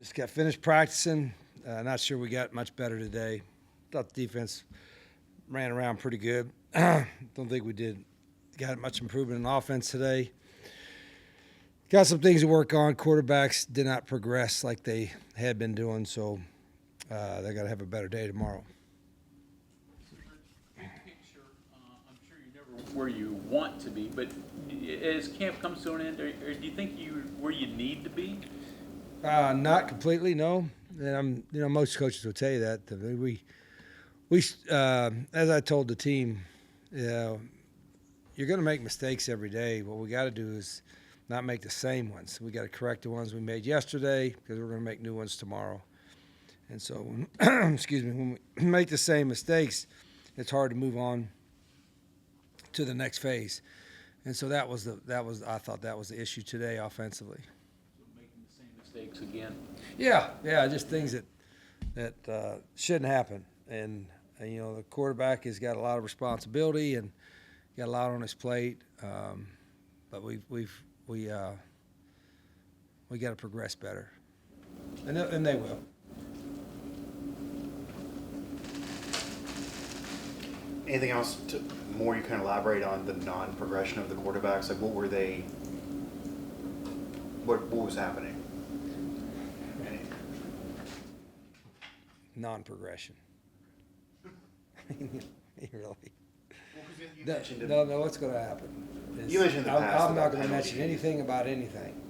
just got finished practicing. Not sure we got much better today. Thought the defense ran around pretty good. Don't think we got much improvement in offense today. Got some things to work on. Quarterbacks did not progress like they had been doing, so they got to have a better day tomorrow. Big picture, I'm sure you're never where you want to be, but as camp comes to an end, or do you think you're where you need to be? Not completely, no. And most coaches will tell you that. We as I told the team, you're going to make mistakes every day. What we got to do is not make the same ones. We got to correct the ones we made yesterday because we're going to make new ones tomorrow. And so, when we make the same mistakes, it's hard to move on to the next phase. And so I thought that was the issue today offensively. So making the same mistakes again. Yeah, just things that shouldn't happen. And the quarterback has got a lot of responsibility and got a lot on his plate. But we got to progress better, and they will. Anything else more you kind of elaborate on the non-progression of the quarterbacks? Like, what were they? What was happening? Non-progression. Really. Well, No, what's going to happen? You mentioned in the past I'm not about going to mention penalties. anything about anything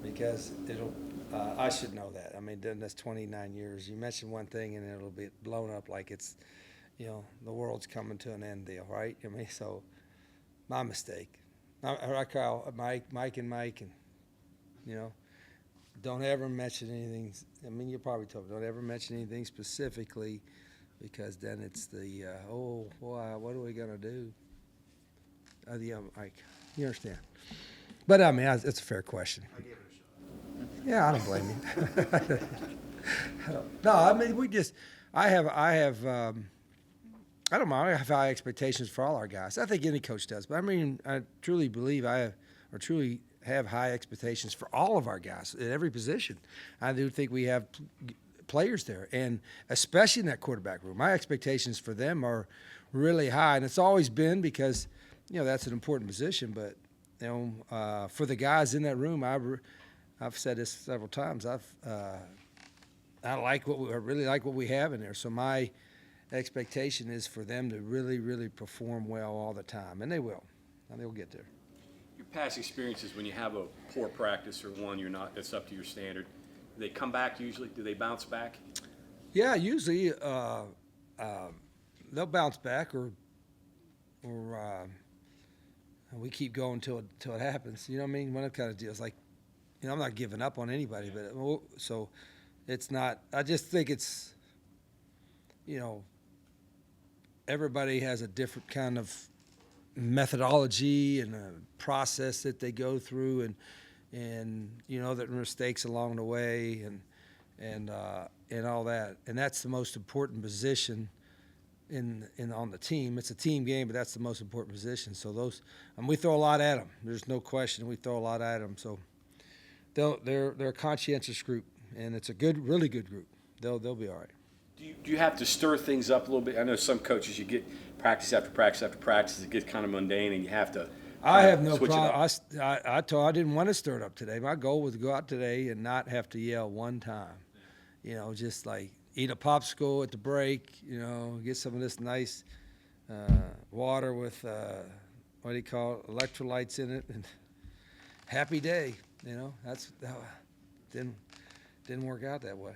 because it'll. I should know that. I mean, that's 29 years. You mention one thing and it'll be blown up like it's, the world's coming to an end deal, right? I mean, so my mistake. I call Mike, and don't ever mention anything. I mean, you're probably told don't ever mention anything specifically because then it's the what are we gonna do? Mike, you understand? But I mean, it's a fair question. I gave it a shot. Yeah, I don't blame you. No, I mean, I don't mind. I have high expectations for all our guys. I think any coach does. But I mean, I truly believe truly have high expectations for all of our guys at every position. I do think we have players there, and especially in that quarterback room. My expectations for them are really high, and it's always been because, that's an important position. But, for the guys in that room, I've said this several times. I really like what we have in there. So my expectation is for them to really, really perform well all the time, and they will. And they will get there. Your past experiences when you have a poor practice or one that's up to your standard, do they come back usually? Do they bounce back? Yeah, usually they'll bounce back, or we keep going till it happens. You know what I mean? One of the kind of deals like, I'm not giving up on anybody, but so it's not. I just think it's, everybody has a different kind of methodology and a process that they go through, and that mistakes along the way and all that, and that's the most important position on the team. It's a team game, but that's the most important position. So we throw a lot at them. There's no question we throw a lot at them. So they're a conscientious group, and it's a really good group. They'll be all right. Do you have to stir things up a little bit? I know some coaches, you get practice after practice after practice, it gets kind of mundane, and you have to. I have no switch it problem. up. I didn't want to stir it up today. My goal was to go out today and not have to yell one time. Just like eat a popsicle at the break. Get some of this nice water with what do you call it, electrolytes in it, and happy day. That's didn't work out that way.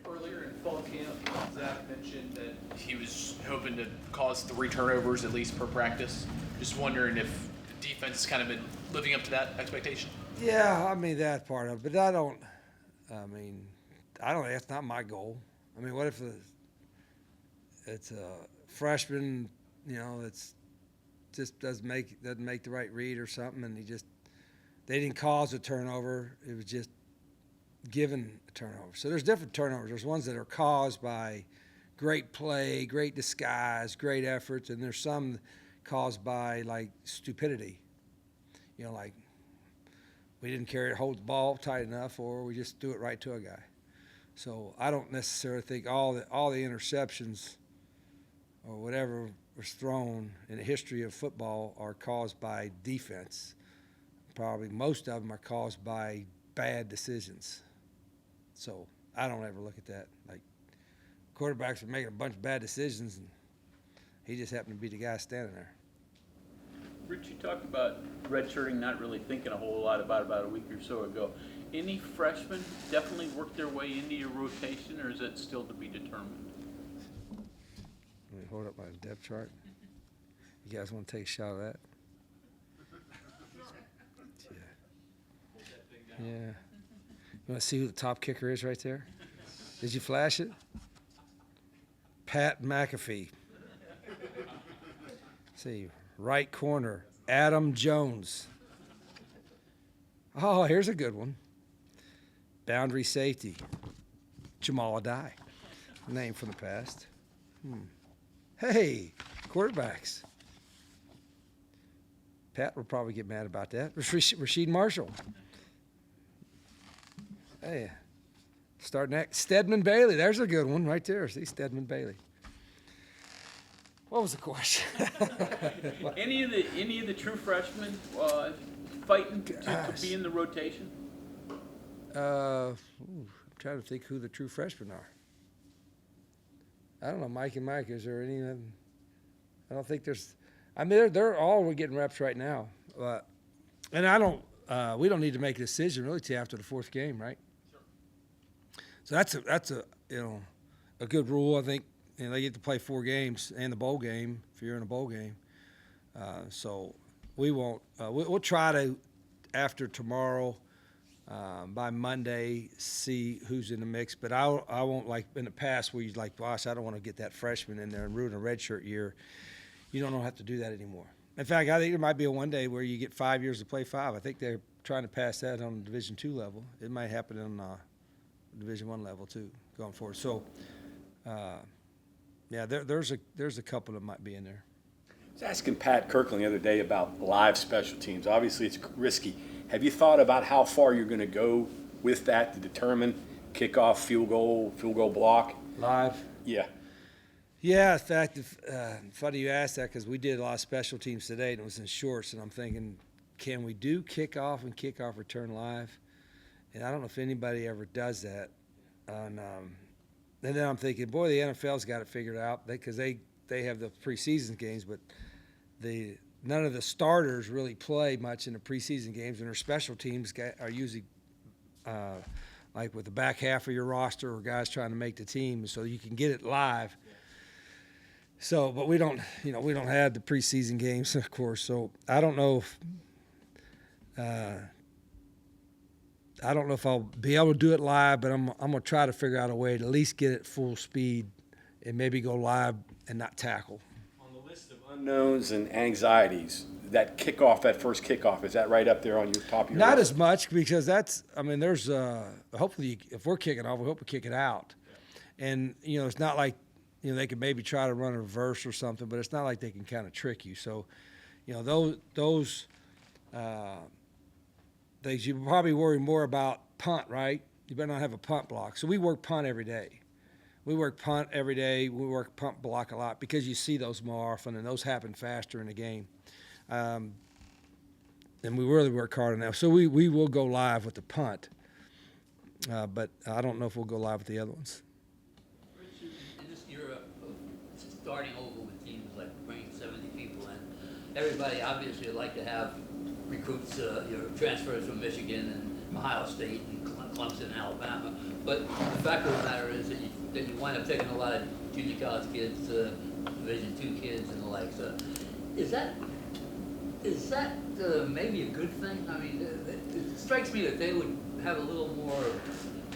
Earlier in fall camp, Zach mentioned that he was hoping to cause 3 turnovers at least per practice. Just wondering if the defense has kind of been living up to that expectation. Yeah, I mean that part of it, but I don't. That's not my goal. I mean, what if it's a freshman, that's just doesn't make the right read or something, and they didn't cause a turnover. It was just given a turnover. So there's different turnovers. There's ones that are caused by great play, great disguise, great efforts, and there's some caused by like stupidity. Like we didn't hold the ball tight enough, or we just threw it right to a guy. So I don't necessarily think all the interceptions or whatever was thrown in the history of football are caused by defense. Probably most of them are caused by bad decisions. So I don't ever look at that. Like, quarterbacks are making a bunch of bad decisions, and he just happened to be the guy standing there. Rich, you talked about redshirting, not really thinking a whole lot about a week or so ago. Any freshmen definitely work their way into your rotation, or is it still to be determined? Let me hold up my depth chart. You guys want to take a shot of that? Yeah. You want to see who the top kicker is right there? Did you flash it? Pat McAfee. See, right corner, Adam Jones. Oh, here's a good one. Boundary safety, Jamal Adai. Name from the past. Hey, quarterbacks. Pat will probably get mad about that. Rasheed Marshall. Hey, starting next. Stedman Bailey. There's a good one right there. See, Stedman Bailey. What was the question? Any of the true freshmen fighting to be in the rotation? I'm trying to think who the true freshmen are. I don't know, Mike and Mike. Is there any of them? I don't think there's. I mean, they're all getting reps right now, and I don't. We don't need to make a decision really till after the fourth game, right? Sure. So that's a a good rule. I think they get to play 4 games and the bowl game if you're in a bowl game. So we won't. We'll try to after tomorrow. By Monday, see who's in the mix. But I won't, like in the past where you're like, gosh, I don't want to get that freshman in there and ruin a redshirt year. You don't have to do that anymore. In fact, I think there might be a one day where you get 5 years to play 5. I think they're trying to pass that on the Division II level. It might happen on Division I level too, going forward. So, yeah, there's a couple that might be in there. I was asking Pat Kirkland the other day about live special teams. Obviously, it's risky. Have you thought about how far you're going to go with that to determine kickoff, field goal block? Live? Yeah. Yeah, in fact, funny you asked that because we did a lot of special teams today, and it was in shorts, and I'm thinking, can we do kickoff and kickoff return live? And I don't know if anybody ever does that. And then I'm thinking, boy, the NFL's got it figured out because they have the preseason games, but none of the starters really play much in the preseason games, and their special teams are usually like with the back half of your roster or guys trying to make the team, so you can get it live. So, but we don't have the preseason games, of course. So I don't know if I'll be able to do it live, but I'm gonna try to figure out a way to at least get it full speed and maybe go live and not tackle. List of unknowns and anxieties, that first kickoff, is that right up there on your top of your Not list? as much because there's hopefully if we're kicking off, we hope we kick it out. And, it's not like, they could maybe try to run a reverse or something, but it's not like they can kind of trick you. So, those things, you probably worry more about punt, right? You better not have a punt block. So we work punt every day. We work punt every day. We work punt block a lot because you see those more often, and those happen faster in the game. And we really work hard on that. So we will go live with the punt, but I don't know if we'll go live with the other ones. Richard, in this era of starting over with teams like bringing 70 people in, everybody obviously would like to have recruits, transfers from Michigan and Ohio State and Clemson and Alabama. But the fact of the matter is that you wind up taking a lot of junior college kids, Division II kids and the like. So is that maybe a good thing? I mean, it strikes me that they would have a little more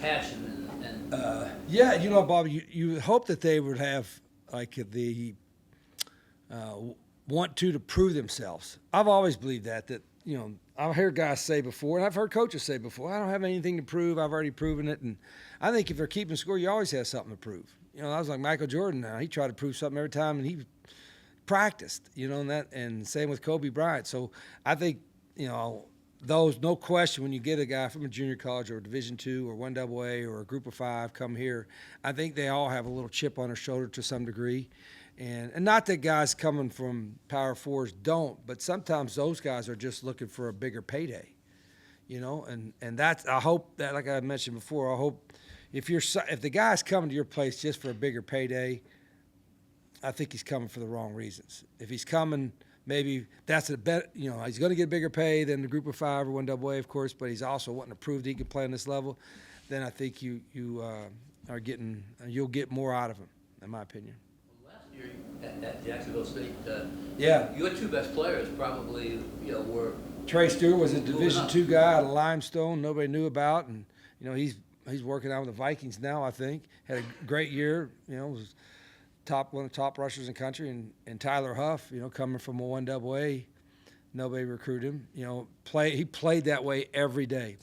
passion and Yeah, Bob, you hope that they would have like the want to prove themselves. I've always believed that I've heard guys say before, and I've heard coaches say before, I don't have anything to prove. I've already proven it. And I think if they're keeping score, you always have something to prove. I was like Michael Jordan now. He tried to prove something every time, and he practiced, and same with Kobe Bryant. So I think, those, no question, when you get a guy from a junior college or a Division II or 1AA or a Group of Five come here, I think they all have a little chip on their shoulder to some degree. And not that guys coming from Power Fours don't, but sometimes those guys are just looking for a bigger payday, you know. And that's, I hope that, like I mentioned before, I hope if the guy's coming to your place just for a bigger payday, I think he's coming for the wrong reasons. If he's coming, maybe that's a bet. You know, he's going to get bigger pay than the Group of Five or 1AA, of course, but he's also wanting to prove that he can play on this level. Then I think you'll get more out of him, in my opinion. Last year at Jacksonville State, Yeah. your two best players probably, were. Trey Stewart was a Moving Division up. II guy out of Limestone, nobody knew about, and he's working out with the Vikings now. I think had a great year. Was one of the top rushers in the country, and Tyler Huff, coming from a 1AA, nobody recruited him. He played that way every day.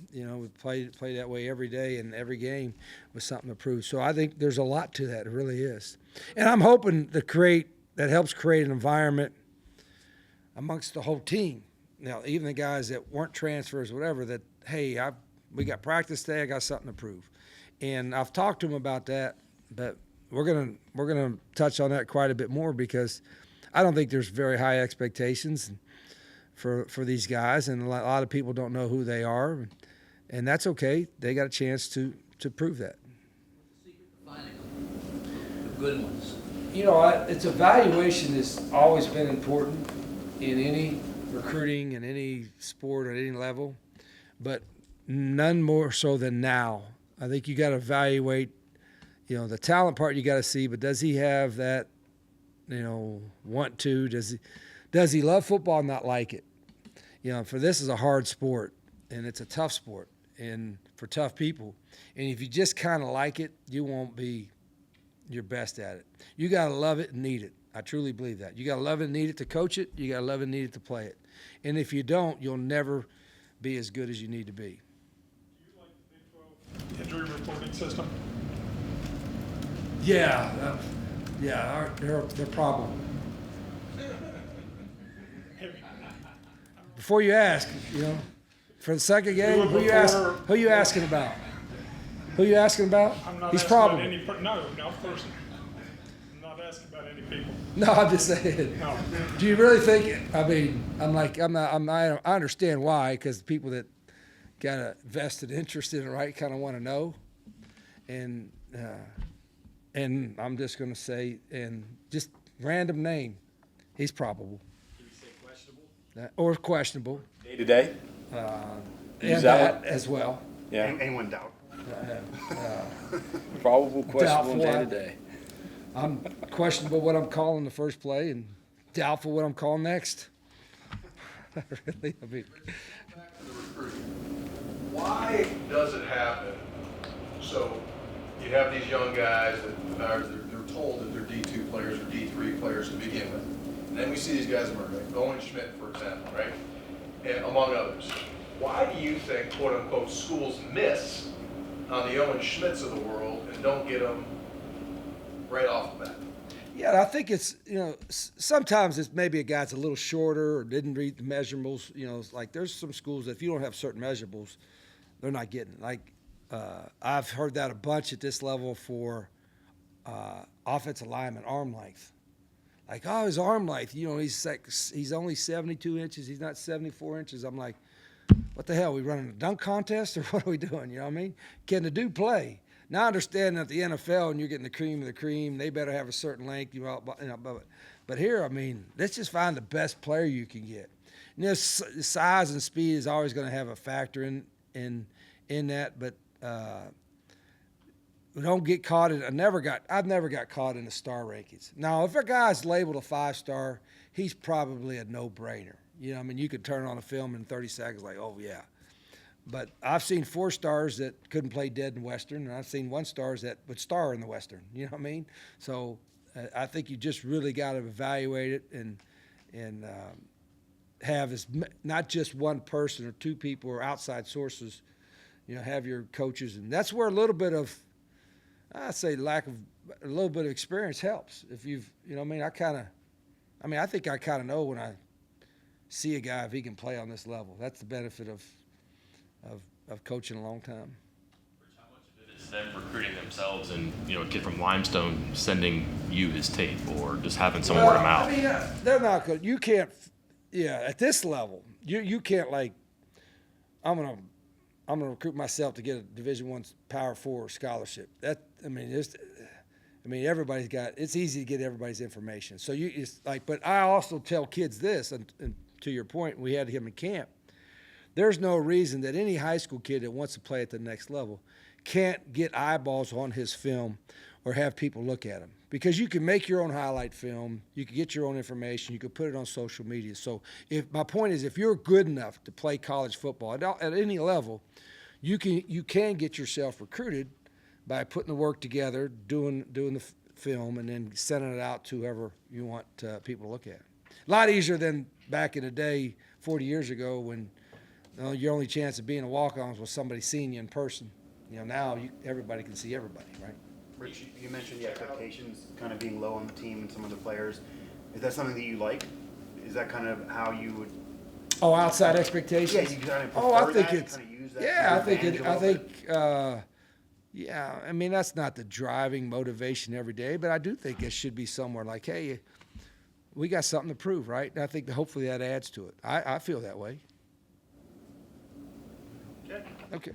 Played that way every day, and every game was something to prove. So I think there's a lot to that. It really is, and I'm hoping that helps create an environment amongst the whole team. Now, even the guys that weren't transfers, whatever, that, hey, we got practice today, I got something to prove. And I've talked to them about that, but we're gonna touch on that quite a bit more, because I don't think there's very high expectations for these guys, and a lot of people don't know who they are, and that's okay. They got a chance to prove that. Finding them, the good ones. It's evaluation has always been important in any recruiting in any sport at any level, but none more so than now. I think you got to evaluate, the talent part you got to see, but does he have that, want to? Does he love football and not like it? For this is a hard sport, and it's a tough sport, and for tough people. And if you just kind of like it, you won't be your best at it. You got to love it and need it. I truly believe that. You got to love it and need it to coach it. You got to love it and need it to play it. And if you don't, you'll never be as good as you need to be. Do you like the Big 12 injury reporting system? Yeah, they're probable. Before you ask, for the second game, who you asking about? Who you asking about? I'm not He's asking probable. about any, no person. I'm not asking about any people. No, I'm just saying. No. Do you really think? I mean, I understand why, because people that got a vested interest in it, right, kind of want to know, and I'm just going to say, and just random name, he's probable. Can we say questionable? Or questionable, Day to day? and that that as well. Yeah. Anyone doubt? Probable, questionable, Doubtful. day to day. I'm questionable what I'm calling the first play, and doubtful what I'm calling next. Really, I mean, Back to the recruiting. Why does it happen? So you have these young guys that are they're told that they're D2 players or D3 players to begin with. And then we see these guys emerge, like Owen Schmidt, for example, right? And among others. Why do you think, quote unquote, schools miss on the Owen Schmidts of the world and don't get them right off the bat? yeah, I think it's, sometimes it's maybe a guy's a little shorter or didn't read the measurables. It's like there's some schools that if you don't have certain measurables, they're not getting it. Like, I've heard that a bunch at this level for offensive lineman arm length. Like, oh, his arm length, he's only 72 inches. He's not 74 inches. I'm like, what the hell? We running a dunk contest or what are we doing? You know what I mean? Can the dude play? Now, I understand that the NFL and you're getting the cream of the cream, they better have a certain length. But here, I mean, let's just find the best player you can get. Size and speed is always going to have a factor in that, but we don't get caught in. I've never got caught in the star rankings. Now, if a guy's labeled a 5-star, he's probably a no-brainer. You could turn on a film in 30 seconds, like, oh yeah. But I've seen 4-stars that couldn't play dead in Western, and I've seen 1-stars that would star in the Western. You know what I mean? So I think you just really got to evaluate it and have not just one person or two people or outside sources. Have your coaches, and that's where a little bit of, I'd say, a little bit of experience helps. If you've, I think I kind of know when I see a guy if he can play on this level. That's the benefit of coaching a long time. How much of it is them recruiting themselves and, a kid from Limestone sending you his tape or just having some word of mouth? I mean, they're not good. You can't, at this level, you can't like, I'm gonna recruit myself to get a Division I Power 4 scholarship. Everybody's got. It's easy to get everybody's information. So but I also tell kids this, and to your point, we had him in camp. There's no reason that any high school kid that wants to play at the next level can't get eyeballs on his film or have people look at him. Because you can make your own highlight film, you can get your own information, you can put it on social media. So my point is, if you're good enough to play college football at any level, you can get yourself recruited by putting the work together, doing the film, and then sending it out to whoever you want people to look at. A lot easier than back in the day, 40 years ago, when your only chance of being a walk-on was somebody seeing you in person. Now everybody can see everybody, right? Rich, you mentioned the expectations kind of being low on the team and some of the players. Is that something that you like? Is that kind of how you would? Oh, outside expectations. Yeah, you kind of prefer I think that? it's. You kind of use that Yeah, to your advantage a little bit? That's not the driving motivation every day, but I do think it should be somewhere like, hey, we got something to prove, right? And I think that hopefully that adds to it. I feel that way. Okay. Okay.